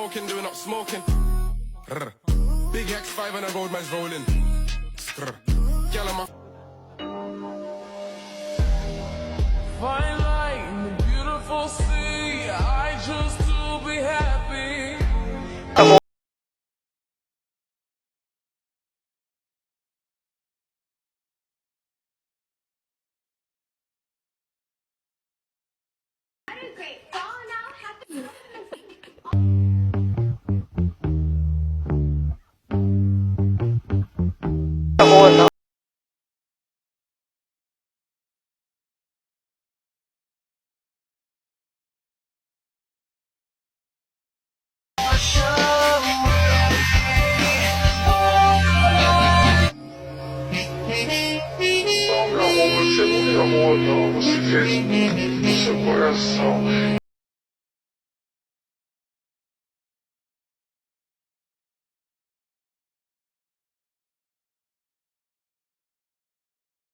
smoking, doing up smoking. Rrr. Big X5 and a road man's rolling. Skrr. Girl, I'm a Fine light in the beautiful sea. I choose to be happy. Great. Fall now. Happy. Você morreu, você fez seu coração.